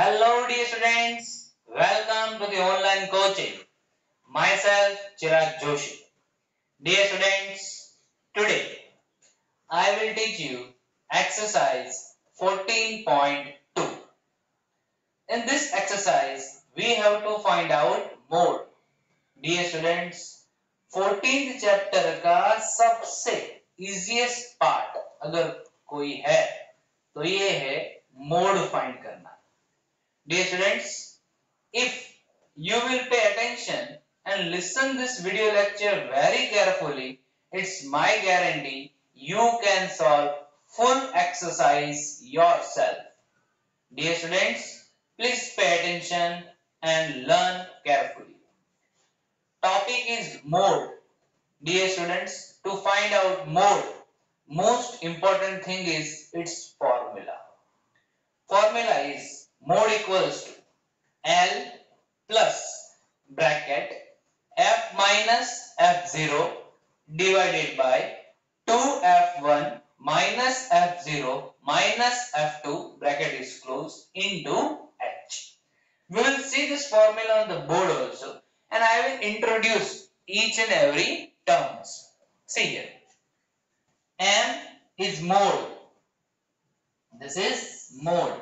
Hello dear students, welcome to the online coaching. Myself Chirag Joshi. Dear students, today I will teach you exercise 14.2. In this exercise, we have to find out mode. Dear students, 14th chapter का सबसे easiest part अगर कोई है तो ये है mode find करना. Dear students, if you will pay attention and listen this video lecture very carefully, it's my guarantee you can solve full exercise yourself. Dear students, please pay attention and learn carefully. Topic is mode. Dear students, to find out mode, most important thing is its formula. Formula is mode equals to L plus bracket f minus f0 divided by 2f1 minus f0 minus f2 bracket is closed into h. We will see this formula on the board also and I will introduce each and every terms. See here. M is mode. This is mode.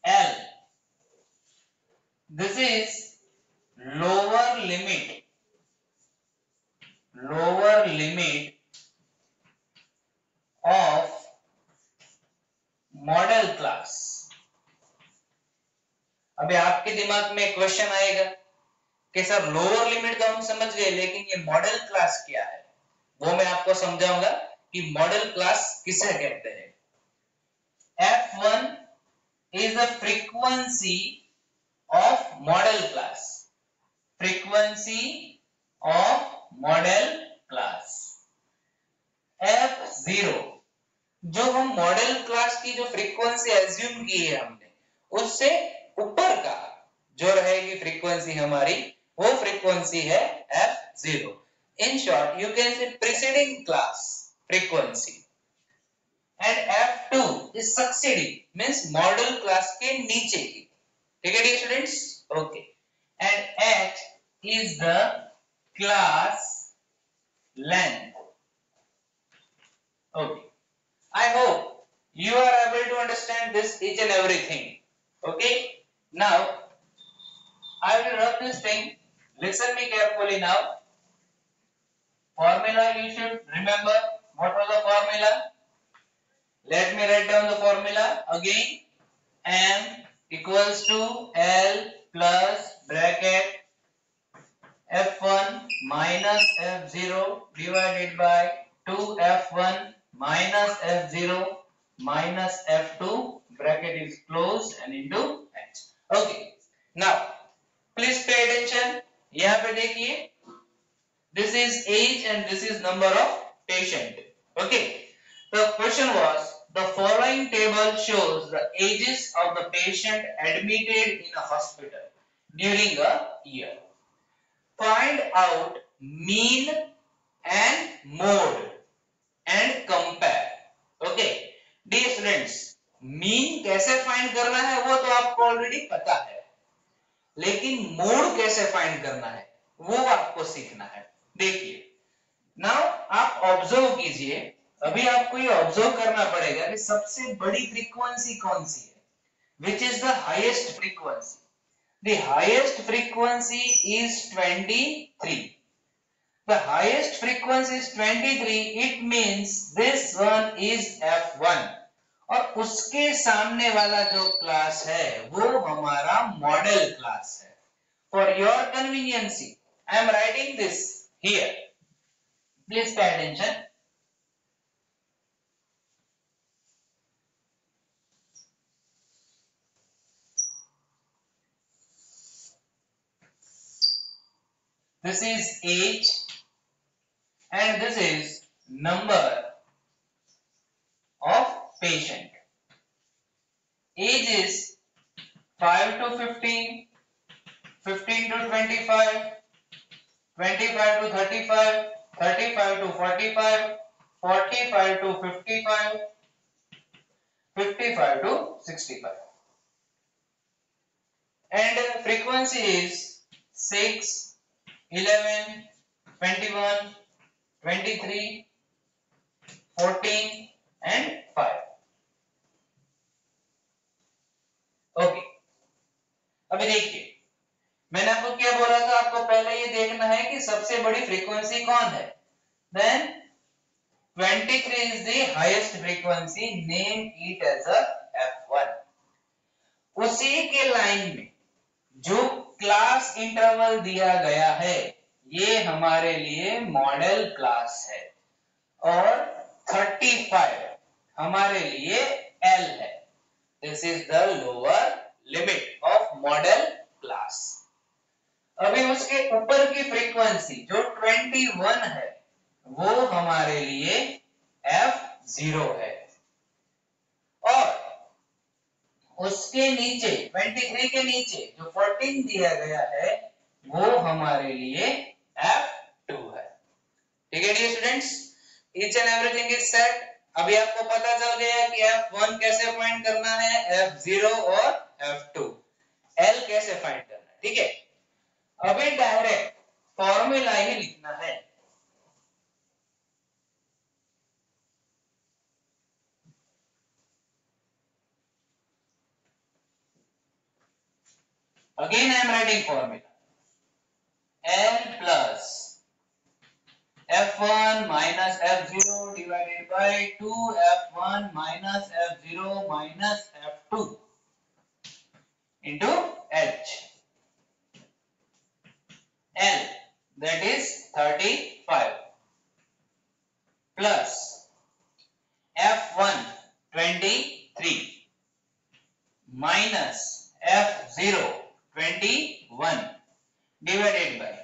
L. This is lower limit of model class. अभी आपके दिमाग में question आएगा कि sir lower limit तो हम समझ गए लेकिन ये मॉडल क्लास क्या है, वो मैं आपको समझाऊंगा कि मॉडल क्लास किसे कहते हैं. F1 is the frequency of model class. Frequency of model class. F0 जो हम मॉडल क्लास की जो फ्रीक्वेंसी एज्यूम की है हमने उससे ऊपर का जो रहेगी फ्रीक्वेंसी हमारी वो फ्रीक्वेंसी है F0. In short, you can say preceding class frequency. And F2 is succeeding means model class के नीचे की. ठीक है dear students? Okay. And H is the class length. Okay. I hope you are able to understand this each and everything. Okay. Now I will rub this thing. Listen me carefully now. Formula you should remember. What was the formula? Let me write down the formula again. M equals to L plus bracket F1 minus F0 divided by 2F1 minus F0 minus F2 bracket is closed and into H. Okay. Now, please pay attention. यहाँ पे देखिए. This is age and this is number of patient. Okay. The question was, the following table shows the ages of the patient admitted in a hospital during a year. Find out mean and mode and compare. Okay. Dear students, mean कैसे find करना है वो तो आपको already पता है, लेकिन mode कैसे find करना है वो आपको सीखना है. देखिए, now आप ऑब्जर्व कीजिए. अभी आपको ये ऑब्जर्व करना पड़ेगा कि सबसे बड़ी फ्रीक्वेंसी कौन सी है, which is the highest frequency. The highest frequency is 23. The highest frequency is 23. It means this one is F1. और उसके सामने वाला जो क्लास है वो हमारा मॉडल क्लास है. For your convenience, I am writing this here. Please pay attention. This is age and this is number of patient. Age is 5 to 15, 15 to 25, 25 to 35, 35 to 45, 45 to 55, 55 to 65. And frequency is 6, 11, 21, 23, 14 and 5. Okay, अभी देखिए मैंने आपको क्या बोला था, आपको पहले ये देखना है कि सबसे बड़ी फ्रीक्वेंसी कौन है. Then 23 is the highest frequency, name it as a F1. उसी के लाइन में जो क्लास इंटरवल दिया गया है ये हमारे लिए मॉडल क्लास है और 35 हमारे लिए L है. This is the lower limit of model class. अभी उसके ऊपर की फ्रीक्वेंसी जो 21 है वो हमारे लिए F0 है और उसके नीचे 23 के नीचे जो 14 दिया गया है वो हमारे लिए F2 है. ठीक है dear students, each and everything is set. अभी आपको पता चल गया कि F1 कैसे फाइंड करना है, F0 और F2, L कैसे फाइंड करना है. ठीक है, अभी डायरेक्ट फॉर्मूला ही लिखना है. Again I am writing formula. L plus F1 minus F0 divided by 2 F1 minus F0 minus F2 into H. L, that is 35, plus F1 23 minus F0 21 divided by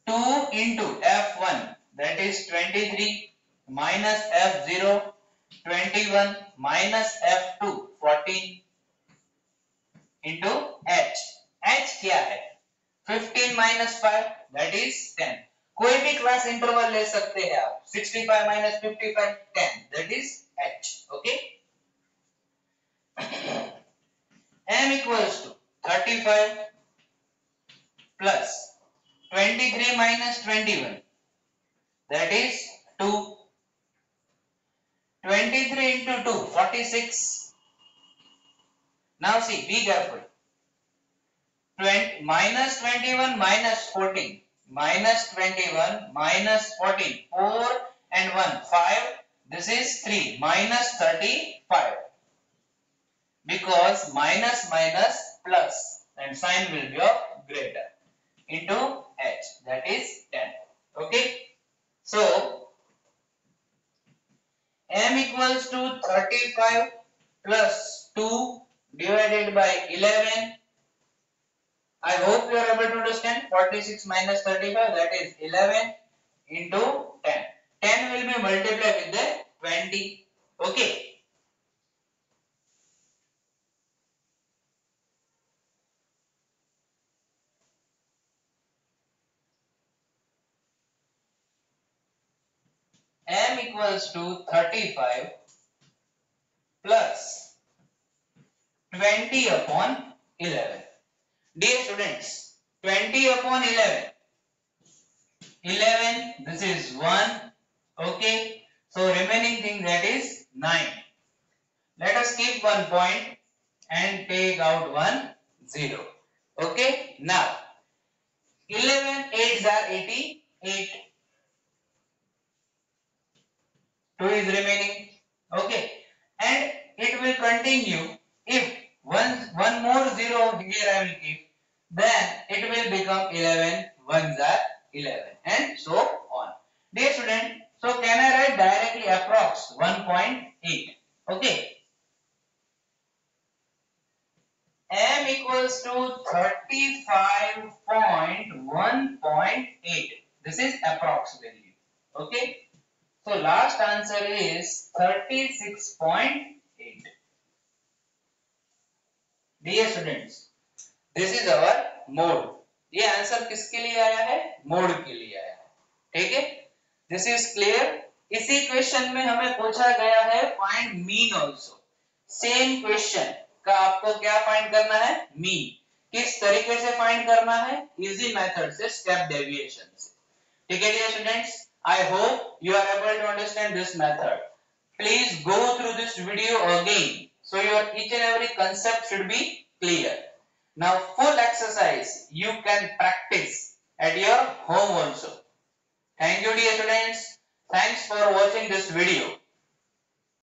2 into F1, that is 23, minus F0 21 minus F2 14 into H. H क्या है? 15 minus 5, that is 10. कोई भी class interval ले सकते हैं आप. 65 minus 55 10, that is H. Okay. M equals to 35 plus 23 minus 21, that is 2. 23 into 2, 46. Now see, be careful. Minus 21 minus 14, minus 21 minus 14, 4 and 1, 5. This is 3, minus 35. Because minus minus plus and sign will be of greater into H, that is 10. Okay. So M equals to 35 plus 2 divided by 11. I hope you are able to understand. 46 minus 35, that is 11 into 10. 10 will be multiplied with the 20. Okay. M equals to 35 plus 20 upon 11. Dear students, 20 upon 11. 11, this is 1. Okay. So remaining thing, that is 9. Let us keep 1 point and take out 1 0. Okay. Now 11 8s are 88. 2 is remaining. Okay. And it will continue. If one more 0 here I will keep, then it will become 11. 1s are 11 and so on. Dear student, so can I write directly approx 1.8? Okay. M equals to 35.1.8. This is approx value. Okay. So last answer is 36.8. Dear students, this is our mode. ये answer किसके लिए आया है? Mode के लिए आया है. ठीक है, दिस इज क्लियर. इसी क्वेश्चन में हमें पूछा गया है find mean also. Same question का आपको क्या फाइंड करना है, मीन। किस तरीके से फाइंड करना है, इजी मेथड से, स्टेप डेविएशन से। ठीक है dear students, I hope you are able to understand this method. Please go through this video again so your each and every concept should be clear. Now full exercise you can practice at your home also. Thank you dear students. Thanks for watching this video.